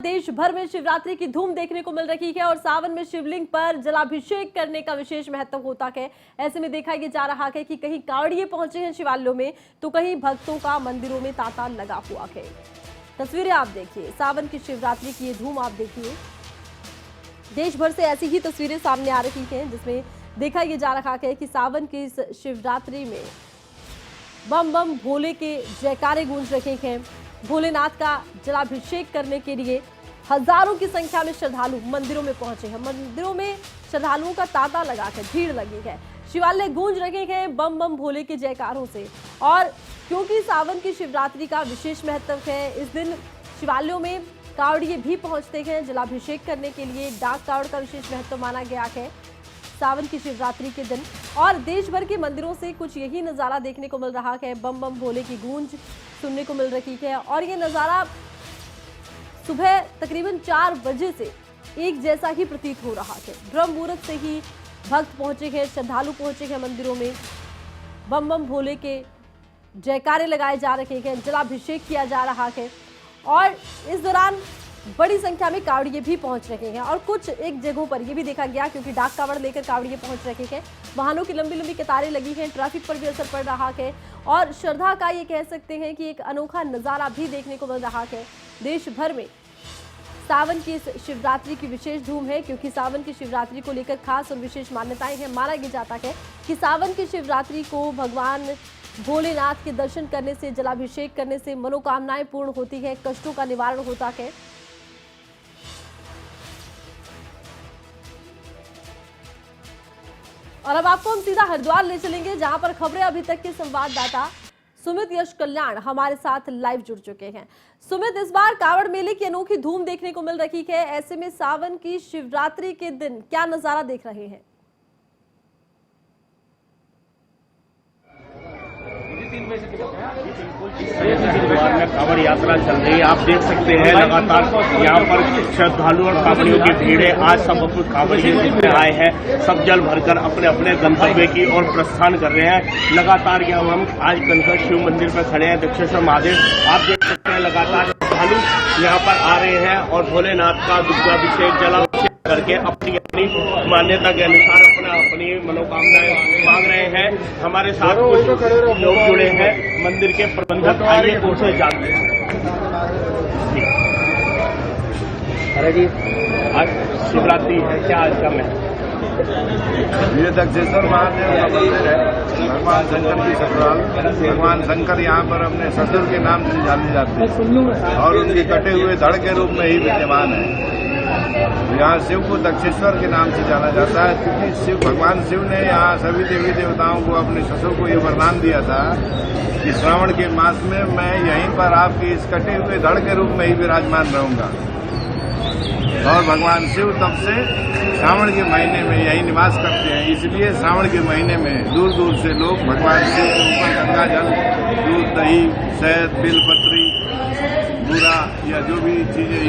देश भर में शिवरात्रि की धूम देखने को मिल रही है और सावन में शिवलिंग पर जलाभिषेक करने का विशेष महत्व होता है। ऐसे में देखा ये जा रहा है कि कहीं कांवड़िए पहुंचे हैं शिवालयों में तो कहीं भक्तों का मंदिरों में तांता लगा हुआ है। तस्वीरें आप देखिए, सावन की शिवरात्रि की ये धूम आप देखिए। देश भर से ऐसी ही तस्वीरें सामने आ रही हैं जिसमें देखा ये जा रहा है कि सावन की इस शिवरात्रि में बम बम भोले के जयकारे गूंज रहे हैं। भोलेनाथ का जलाभिषेक करने के लिए हजारों की संख्या में श्रद्धालु मंदिरों में पहुंचे हैं। मंदिरों में श्रद्धालुओं का तांता लगा कर भीड़ लगी है। शिवालय गूंज रहे हैं बम बम भोले के जयकारों से। और क्योंकि सावन की शिवरात्रि का विशेष महत्व है, इस दिन शिवालयों में कांवड़िए भी पहुंचते हैं जलाभिषेक करने के लिए। डाक कांवड़ का विशेष महत्व माना गया है सावन की शिवरात्रि के दिन। और देश भर के मंदिरों से कुछ यही नज़ारा देखने को मिल रहा है। बम बम भोले की गूंज सुनने को मिल रही है और ये नज़ारा सुबह तकरीबन 4 बजे से एक जैसा ही प्रतीत हो रहा है। ब्रह्म मुहूर्त से ही भक्त पहुंचे हैं, श्रद्धालु पहुंचे हैं मंदिरों में। बम बम भोले के जयकारे लगाए जा रहे हैं, जलाभिषेक किया जा रहा है और इस दौरान बड़ी संख्या में कांवड़िए भी पहुंच रहे हैं। और कुछ एक जगहों पर यह भी देखा गया, क्योंकि डाक कांवड़ लेकर कांवड़िए पहुंच रहे हैं, वाहनों की लंबी लंबी कतारें लगी हैं, ट्रैफिक पर भी असर पड़ रहा है और श्रद्धा का ये कह सकते हैं कि एक अनोखा नज़ारा भी देखने को मिल रहा है। देश भर में सावन की इस शिवरात्रि की विशेष धूम है, क्योंकि सावन की शिवरात्रि को लेकर खास और विशेष मान्यताएं हैं। माना यह जाता है कि सावन की शिवरात्रि को भगवान भोलेनाथ के दर्शन करने से, जलाभिषेक करने से मनोकामनाएं पूर्ण होती है, कष्टों का निवारण होता है। और अब आपको हम सीधा हरिद्वार ले चलेंगे, जहां पर खबरें अभी तक के संवाददाता सुमित यश कल्याण हमारे साथ लाइव जुड़ चुके हैं। सुमित, इस बार कांवड़ मेले की अनोखी धूम देखने को मिल रही है। ऐसे में सावन की शिवरात्रि के दिन क्या नजारा देख रहे हैं? हरिद्वार में कांवड़ यात्रा चल रही है। आप देख सकते हैं लगातार यहाँ पर श्रद्धालु और कांवड़ियों की भीड़ है। आज सब कांवड़िए जितने आए हैं सब जल भरकर अपने अपने गंतव्य की ओर प्रस्थान कर रहे हैं। लगातार यहाँ हम आज कनकर शिव मंदिर पर खड़े हैं, दक्षेश्वर महादेव। आप देख सकते हैं लगातार श्रद्धालु यहाँ पर आ रहे हैं और भोलेनाथ का दुग्धाभिषेक, जलाभिषेक करके अपनी अपनी मान्यता के अनुसार अपनी मनोकामनाएं मांग रहे हैं। हमारे साथ कुछ लोग जुड़े हैं, मंदिर के प्रबंधक, आइए उनसे जानते हैं। अरे जी, आज शिवरात्रि है, क्या आज का महत्व? ये दक्षेश्वर महादेव का मंदिर है, भगवान शंकर की ससुराल। भगवान शंकर यहाँ पर अपने ससुर के नाम से जाने जाते हैं और उनके कटे हुए धड़ के रूप में ही विद्यमान है। यहाँ शिव को दक्षेश्वर के नाम से जाना जाता है, क्योंकि भगवान शिव ने यहाँ सभी देवी देवताओं को, अपने ससुर को ये वरदान दिया था कि श्रावण के मास में मैं यहीं पर आपके इस कटे हुए धड़ के रूप में ही विराजमान रहूंगा। और भगवान शिव तब से श्रावण के महीने में यही निवास करते हैं। इसलिए श्रावण के महीने में दूर दूर से लोग भगवान शिव के ऊपर गंगा जल, दूध, दही, शहद, बेलपत्री, बूरा या जो भी चीजें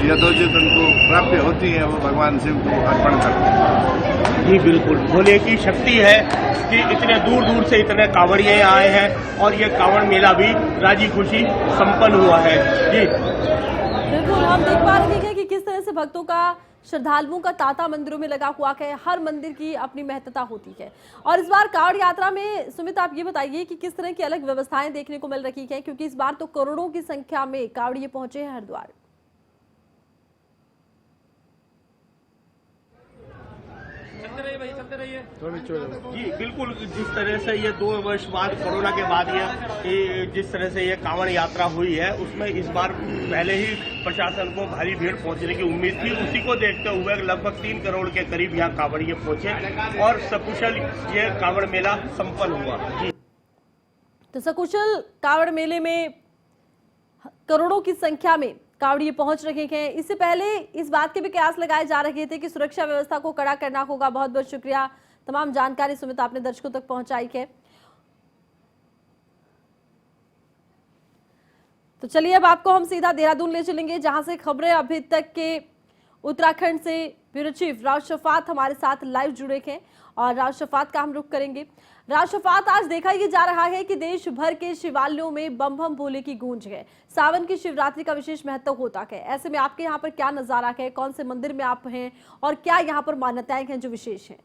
यथोचित उनको प्राप्य होती हैं वो भगवान शिव को अर्पण करते हैं। जी बिल्कुल, भोले की शक्ति है कि इतने दूर दूर से इतने कांवड़िए आए हैं और ये कांवड़ मेला भी राजी खुशी संपन्न हुआ है। जी बिल्कुल, हम देख पा रहे हैं कि किस तरह से भक्तों का, श्रद्धालुओं का तांता मंदिरों में लगा हुआ है। हर मंदिर की अपनी महत्ता होती है। और इस बार कांवड़ यात्रा में सुमित, आप ये बताइए कि किस तरह की अलग व्यवस्थाएं देखने को मिल रही है, क्योंकि इस बार तो करोड़ों की संख्या में कांवड़िए पहुंचे हैं हरिद्वार। जी बिल्कुल, जिस तरह से ये 2 वर्ष बाद, कोरोना के बाद ये जिस तरह से ये कांवड़ यात्रा हुई है, उसमें इस बार पहले ही प्रशासन को भारी भीड़ पहुंचने की उम्मीद थी। उसी को देखते हुए लगभग 3 करोड़ के करीब यहाँ कांवड़िए पहुंचे और सकुशल ये कांवड़ मेला संपन्न हुआ। जी, तो सकुशल कांवड़ मेले में करोड़ों की संख्या में कांवड़िए पहुंच रहे हैं। इससे पहले इस बात के भी कयास लगाए जा रहे थे कि सुरक्षा व्यवस्था को कड़ा करना होगा। बहुत बहुत शुक्रिया, तमाम जानकारी सुमित आपने दर्शकों तक पहुंचाई है। तो चलिए अब आपको हम सीधा देहरादून ले चलेंगे, जहां से खबरें अभी तक के उत्तराखंड से ब्यूरो चीफ राव शफात हमारे साथ लाइव जुड़े हैं और राव शफात का हम रुख करेंगे। राष्ट्रपात आज देखा ये जा रहा है कि देश भर के शिवालयों में बम बम भोले की गूंज है। सावन की शिवरात्रि का विशेष महत्व होता है। ऐसे में आपके यहाँ पर क्या नजारा है, कौन से मंदिर में आप हैं और क्या यहाँ पर मान्यताएं हैं जो विशेष हैं?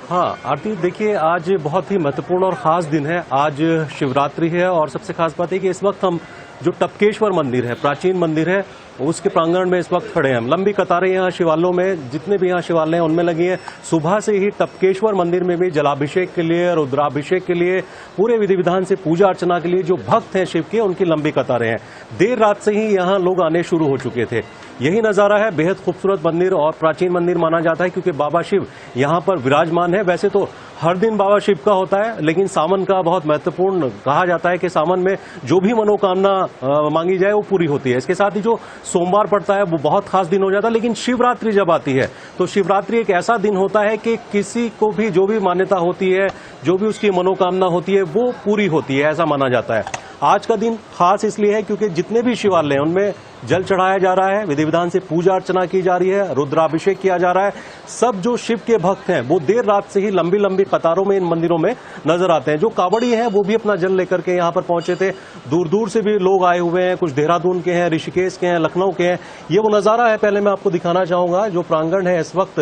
हाँ आरती, देखिए आज बहुत ही महत्वपूर्ण और खास दिन है। आज शिवरात्रि है और सबसे खास बात है कि इस वक्त हम जो टपकेश्वर मंदिर है, प्राचीन मंदिर है, उसके प्रांगण में इस वक्त खड़े हैं हम। लंबी कतारें यहाँ शिवालयों में, जितने भी यहाँ शिवालय हैं उनमें लगी हैं। सुबह से ही टपकेश्वर मंदिर में भी जलाभिषेक के लिए, रुद्राभिषेक के लिए, पूरे विधि विधान से पूजा अर्चना के लिए जो भक्त हैं शिव के, उनकी लंबी कतारें हैं। देर रात से ही यहाँ लोग आने शुरू हो चुके थे। यही नजारा है। बेहद खूबसूरत मंदिर और प्राचीन मंदिर माना जाता है क्योंकि बाबा शिव यहाँ पर विराजमान है। वैसे तो हर दिन बाबा शिव का होता है, लेकिन सावन का बहुत महत्वपूर्ण कहा जाता है कि सावन में जो भी मनोकामना मांगी जाए वो पूरी होती है। इसके साथ ही जो सोमवार पड़ता है वो बहुत खास दिन हो जाता है। लेकिन शिवरात्रि जब आती है तो शिवरात्रि एक ऐसा दिन होता है कि किसी को भी जो भी मान्यता होती है, जो भी उसकी मनोकामना होती है, वो पूरी होती है, ऐसा माना जाता है। आज का दिन खास इसलिए है क्योंकि जितने भी शिवालय हैं उनमें जल चढ़ाया जा रहा है, विधि विधान से पूजा अर्चना की जा रही है, रुद्राभिषेक किया जा रहा है। सब जो शिव के भक्त हैं वो देर रात से ही लंबी लंबी कतारों में इन मंदिरों में नजर आते हैं। जो कावड़ी हैं वो भी अपना जल लेकर के यहाँ पर पहुंचे थे। दूर दूर से भी लोग आए हुए हैं, कुछ देहरादून के हैं, ऋषिकेश के हैं, लखनऊ के हैं। ये वो नजारा है, पहले मैं आपको दिखाना चाहूंगा। जो प्रांगण है इस वक्त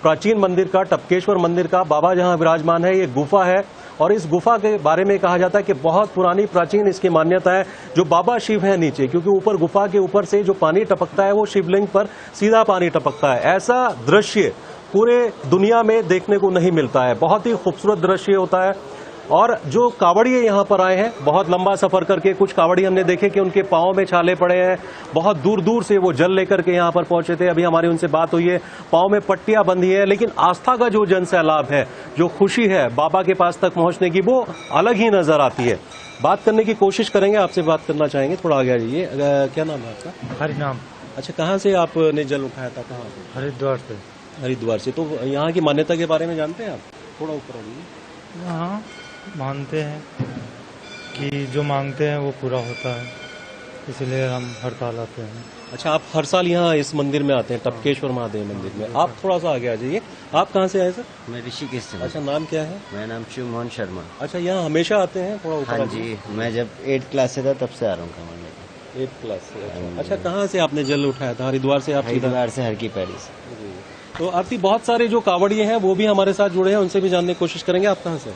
प्राचीन मंदिर का, टपकेश्वर मंदिर का, बाबा जहां विराजमान है, ये गुफा है और इस गुफा के बारे में कहा जाता है कि बहुत पुरानी प्राचीन इसकी मान्यता है। जो बाबा शिव है नीचे, क्योंकि ऊपर गुफा के ऊपर से जो पानी टपकता है वो शिवलिंग पर सीधा पानी टपकता है। ऐसा दृश्य पूरे दुनिया में देखने को नहीं मिलता है। बहुत ही खूबसूरत दृश्य होता है। और जो कावड़िए यहाँ पर आए हैं, बहुत लंबा सफर करके, कुछ कावड़ी हमने देखे कि उनके पांव में छाले पड़े हैं। बहुत दूर दूर से वो जल लेकर के यहाँ पर पहुंचे थे। अभी हमारी उनसे बात हुई है, पांव में पट्टियां बंधी है। लेकिन आस्था का जो जन सैलाब है, जो खुशी है बाबा के पास तक पहुंचने की, वो अलग ही नजर आती है। बात करने की कोशिश करेंगे, आपसे बात करना चाहेंगे। थोड़ा आगे आ जाइए। क्या नाम है आपका? हरिनाम। अच्छा, कहाँ से आपने जल उठाया था? कहाँ से? हरिद्वार से। हरिद्वार से। तो यहाँ की मान्यता के बारे में जानते हैं आप? थोड़ा ऊपर आइए। हाँ, मानते हैं कि जो मांगते हैं वो पूरा होता है, इसलिए हम हर साल आते हैं। अच्छा, आप हर साल यहाँ इस मंदिर में आते हैं, टपकेश्वर महादेव मंदिर में। आप थोड़ा सा आगे आ जाइए। आप कहाँ से आए सर? मैं ऋषिकेश से। अच्छा, नाम क्या है? मेरा नाम शिव मोहन शर्मा। अच्छा, यहाँ हमेशा आते हैं? थोड़ा ऊपर। हाँ जी, मैं जब 8th क्लास से था तब से आ रहा हूँ कमाने। 8th क्लास से। अच्छा, कहाँ से आपने जल उठाया था? हरिद्वार से? आप हरिद्वार से, हर की पैड़ी से। तो आरती, बहुत सारे जो कावड़िए हैं वो भी हमारे साथ जुड़े हैं, उनसे भी जानने की कोशिश करेंगे। आप कहाँ से?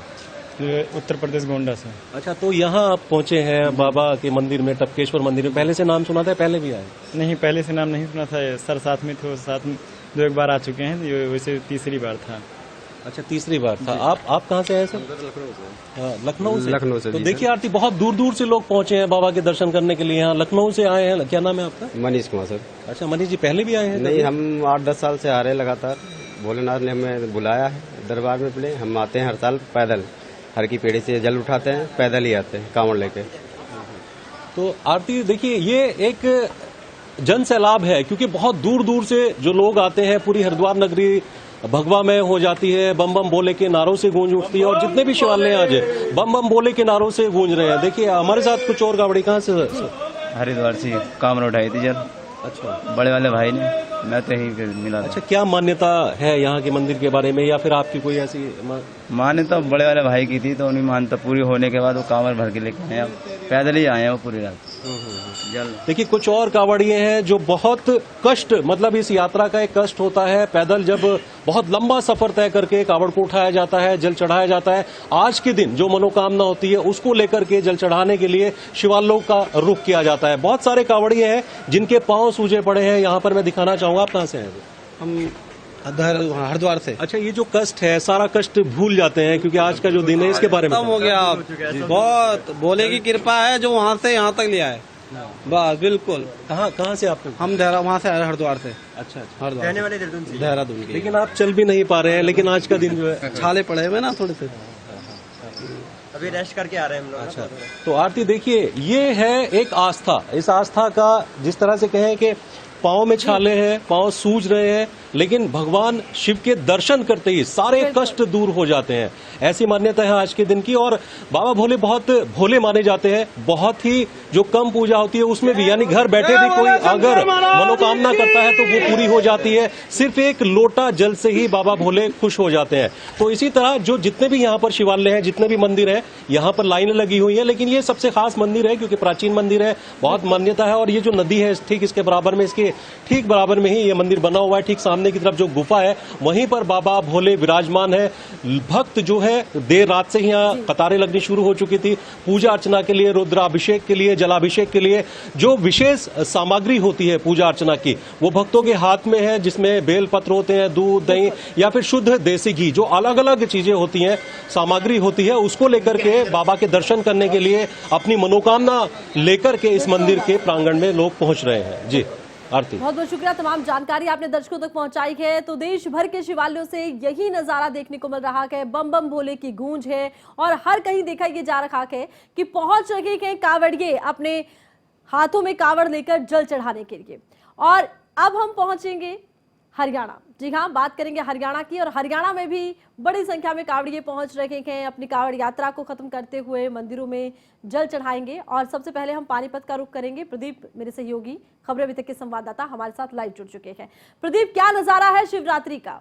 उत्तर प्रदेश गोंडा से। अच्छा, तो यहाँ आप पहुँचे हैं बाबा के मंदिर में, टपकेश्वर मंदिर में। पहले से नाम सुना था? पहले भी आए? नहीं, पहले से नाम नहीं सुना था। सर साथ में थे, साथ में 2 बार आ चुके हैं। ये वैसे तीसरी बार था। अच्छा, तीसरी बार था। आप कहाँ से आए सर? लखनऊ से। लखनऊ से। तो देखिए आरती, बहुत दूर दूर से लोग पहुंचे हैं बाबा के दर्शन करने के लिए। यहाँ लखनऊ से आए हैं। क्या नाम है आपका? मनीष कुमार सर। अच्छा, मनीष जी पहले भी आए हैं? नहीं, हम 8-10 साल से आ रहे हैं लगातार। भोलेनाथ ने हमें बुलाया है दरबार में। पहले हम आते हैं हर साल पैदल, हर की पेड़ी से जल उठाते हैं, पैदल ही आते हैं कांवड़ लेके। तो आरती देखिए, ये एक जन सैलाब है क्योंकि बहुत दूर दूर से जो लोग आते हैं। पूरी हरिद्वार नगरी भगवा में हो जाती है, बम बम बोले के नारों से गूंज उठती है। और जितने भी शिवालय आज बम बम बोले के नारों से गूंज रहे हैं। देखिए हमारे साथ कुछ और कावड़ी। कहाँ से? हरिद्वार से कामर उठाई थी जल। अच्छा, बड़े वाले भाई ने, मैं तो यही मिला था। अच्छा, क्या मान्यता है यहाँ के मंदिर के बारे में, या फिर आपकी कोई ऐसी मान्यता बड़े वाले भाई की थी, तो उन्हीं मान्यता पूरी होने के बाद वो कांवर भर के लेके आए। पैदल ही आए हैं वो पूरी रात जल। देखिए, कुछ और कावड़िए हैं जो बहुत कष्ट, मतलब इस यात्रा का एक कष्ट होता है। पैदल जब बहुत लंबा सफर तय करके कावड़ को उठाया जाता है, जल चढ़ाया जाता है। आज के दिन जो मनोकामना होती है उसको लेकर के जल चढ़ाने के लिए शिवालयों का रुख किया जाता है। बहुत सारे कावड़िए हैं जिनके पांव सूजे पड़े हैं। यहाँ पर मैं दिखाना चाहूंगा। आप कहाँ से हैं? हम हरिद्वार से। अच्छा, ये जो कष्ट है, सारा कष्ट भूल जाते हैं क्योंकि आज का जो दिन है इसके बारे में हो गया। आप बहुत भोले की कृपा है जो वहाँ से यहाँ तक लिया है। बस बिल्कुल। कहाँ से आप? हम वहाँ से हरिद्वार से। अच्छा, हरिद्वार रहने वाले देहरादून के। लेकिन आप चल भी नहीं पा रहे हैं। लेकिन आज का दिन जो है, छाले पड़े हुए ना थोड़े से, अभी रेस्ट करके आ रहे हैं हम लोग। अच्छा, तो आरती देखिए, ये है एक आस्था। इस आस्था का, जिस तरह से कहें कि पाँव में छाले हैं, पाँव सूज रहे हैं, लेकिन भगवान शिव के दर्शन करते ही सारे कष्ट दूर हो जाते हैं। ऐसी मान्यता है आज के दिन की। और बाबा भोले बहुत भोले माने जाते हैं। बहुत ही जो कम पूजा होती है उसमें भी, यानी घर बैठे भी कोई अगर मनोकामना करता है तो वो पूरी हो जाती है। सिर्फ एक लोटा जल से ही बाबा भोले खुश हो जाते हैं। तो इसी तरह जो जितने भी यहाँ पर शिवालय हैं, जितने भी मंदिर हैं, यहाँ पर लाइनें लगी हुई हैं। लेकिन ये सबसे खास मंदिर है क्योंकि प्राचीन मंदिर है, बहुत मान्यता है। और ये जो नदी है ठीक इसके बराबर में, इसके ठीक बराबर में ही ये मंदिर बना हुआ है। ठीक सामने की तरफ जो गुफा है वहीं पर बाबा भोले विराजमान है। भक्त जो है देर रात से ही यहाँ कतारें लगनी शुरू हो चुकी थी पूजा अर्चना के लिए, रुद्राभिषेक के लिए, जलाभिषेक के लिए। जो विशेष सामग्री होती है पूजा अर्चना की वो भक्तों के हाथ में है, जिसमें बेलपत्र होते हैं, दूध, दही या फिर शुद्ध देसी घी, जो अलग अलग चीजें होती हैं, सामग्री होती है, उसको लेकर के बाबा के दर्शन करने के लिए अपनी मनोकामना लेकर के इस मंदिर के प्रांगण में लोग पहुंच रहे हैं। जी आरती, बहुत बहुत शुक्रिया। तमाम जानकारी आपने दर्शकों तक पहुंचाई है। तो देश भर के शिवालयों से यही नजारा देखने को मिल रहा है। बम बम भोले की गूंज है और हर कहीं देखा ये जा रहा है कि पहुंच रहे हैं कांवड़िए अपने हाथों में कांवड़ लेकर जल चढ़ाने के लिए। और अब हम पहुंचेंगे हरियाणा। जी हाँ, बात करेंगे हरियाणा की। और हरियाणा में भी बड़ी संख्या में कांवड़िए पहुंच रहे हैं। अपनी कांवड़ यात्रा को खत्म करते हुए मंदिरों में जल चढ़ाएंगे। और सबसे पहले हम पानीपत का रुख करेंगे। प्रदीप, मेरे सहयोगी, खबरें अभी तक के संवाददाता हमारे साथ लाइव जुड़ चुके हैं। प्रदीप, क्या नजारा है शिवरात्रि का?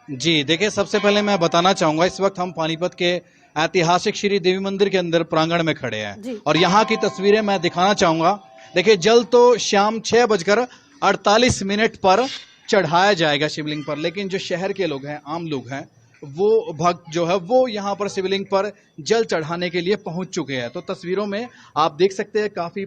जी देखिए, सबसे पहले मैं बताना चाहूंगा, इस वक्त हम पानीपत के ऐतिहासिक श्री देवी मंदिर के अंदर प्रांगण में खड़े हैं और यहाँ की तस्वीरें मैं दिखाना चाहूंगा। देखिए, जल तो शाम 6:48 पर चढ़ाया जाएगा शिवलिंग पर, लेकिन जो शहर के लोग हैं, आम लोग हैं, वो भक्त जो है वो यहाँ पर शिवलिंग पर जल चढ़ाने के लिए पहुंच चुके हैं। तो तस्वीरों में आप देख सकते हैं काफी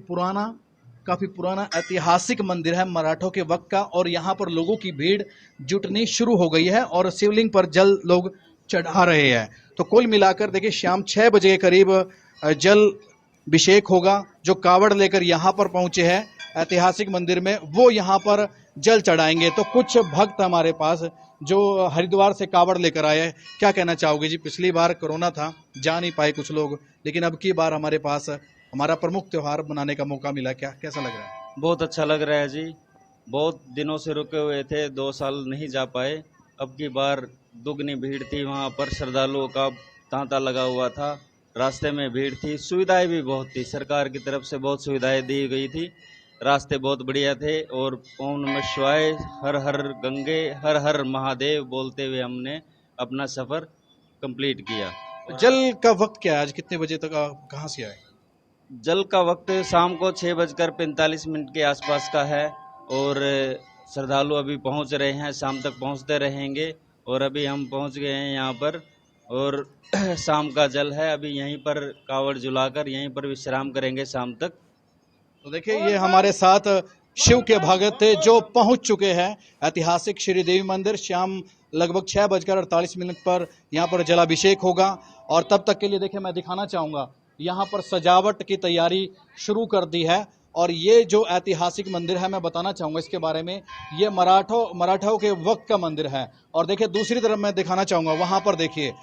पुराना ऐतिहासिक मंदिर है मराठों के वक्त का। और यहाँ पर लोगों की भीड़ जुटनी शुरू हो गई है और शिवलिंग पर जल लोग चढ़ा रहे हैं। तो कुल मिलाकर देखिए, शाम 6 बजे के करीब जल अभिषेक होगा। जो कावड़ लेकर यहाँ पर पहुंचे हैं ऐतिहासिक मंदिर में, वो यहाँ पर जल चढ़ाएंगे। तो कुछ भक्त हमारे पास जो हरिद्वार से कावड़ लेकर आए हैं, क्या कहना चाहोगे जी? पिछली बार कोरोना था, जा नहीं पाए कुछ लोग, लेकिन अब की बार हमारे पास हमारा प्रमुख त्योहार मनाने का मौका मिला, कैसा लग रहा है? बहुत अच्छा लग रहा है जी। बहुत दिनों से रुके हुए थे, 2 साल नहीं जा पाए। अब की बार दुगनी भीड़ थी वहाँ पर, श्रद्धालुओं का तांता लगा हुआ था, रास्ते में भीड़ थी, सुविधाएं भी बहुत थी, सरकार की तरफ से बहुत सुविधाएं दी गई थी, रास्ते बहुत बढ़िया थे। और ओम नमः शिवाय, हर हर गंगे, हर हर महादेव बोलते हुए हमने अपना सफर कंप्लीट किया। जल का वक्त क्या है आज? कितने बजे तक कहाँ से आए? जल का वक्त शाम को 6:45 के आसपास का है और श्रद्धालु अभी पहुंच रहे हैं, शाम तक पहुंचते रहेंगे। और अभी हम पहुंच गए हैं यहाँ पर और शाम का जल है, अभी यहीं पर कावड़ झुलाकर यहीं पर विश्राम करेंगे शाम तक। तो देखिए, ये हमारे साथ शिव के भगत थे जो पहुंच चुके हैं ऐतिहासिक श्री देवी मंदिर। शाम लगभग 6:48 पर यहाँ पर जलाभिषेक होगा। और तब तक के लिए देखिए, मैं दिखाना चाहूँगा, यहाँ पर सजावट की तैयारी शुरू कर दी है। और ये जो ऐतिहासिक मंदिर है, मैं बताना चाहूँगा इसके बारे में, ये मराठों के वक्त का मंदिर है। और देखिए, दूसरी तरफ मैं दिखाना चाहूँगा, वहाँ पर देखिए,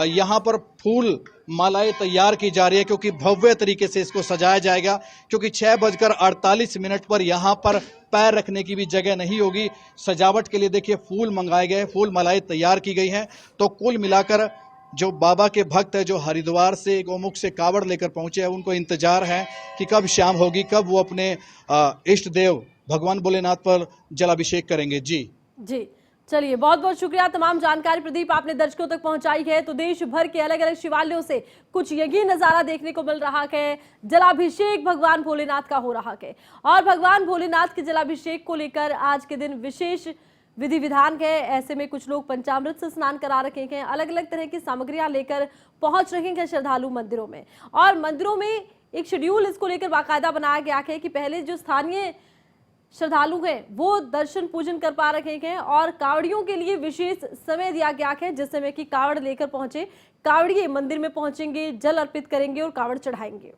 यहाँ पर फूल मालाएं तैयार की जा रही है क्योंकि भव्य तरीके से इसको सजाया जाएगा। क्योंकि 6:48 पर यहाँ पर पैर रखने की भी जगह नहीं होगी। सजावट के लिए देखिए फूल मंगाए गए, फूल मालाएं तैयार की गई हैं। तो कुल मिलाकर जो बाबा के भक्त है, जो हरिद्वार से गोमुख से कावड़ लेकर पहुंचे हैं, उनको इंतजार है कि कब शाम होगी, कब वो अपने इष्ट देव भगवान भोलेनाथ पर जलाभिषेक करेंगे। जी चलिए, बहुत बहुत शुक्रिया। तमाम जानकारी प्रदीप आपने दर्शकों तक पहुंचाई है। तो देश भर के अलग अलग शिवालयों से कुछ यही नजारा देखने को मिल रहा है। जलाभिषेक भगवान भोलेनाथ का हो रहा है और भगवान भोलेनाथ के जलाभिषेक को लेकर आज के दिन विशेष विधि विधान है। ऐसे में कुछ लोग पंचामृत से स्नान करा रखे हैं, अलग अलग तरह की सामग्रियां लेकर पहुंच रहे हैं श्रद्धालु मंदिरों में। और मंदिरों में एक शेड्यूल इसको लेकर बाकायदा बनाया गया है कि पहले जो स्थानीय श्रद्धालु हैं वो दर्शन पूजन कर पा रहे हैं और कावड़ियों के लिए विशेष समय दिया गया है, जिस समय कि कावड़ लेकर पहुंचे कावड़िए मंदिर में पहुंचेंगे, जल अर्पित करेंगे और कावड़ चढ़ाएंगे।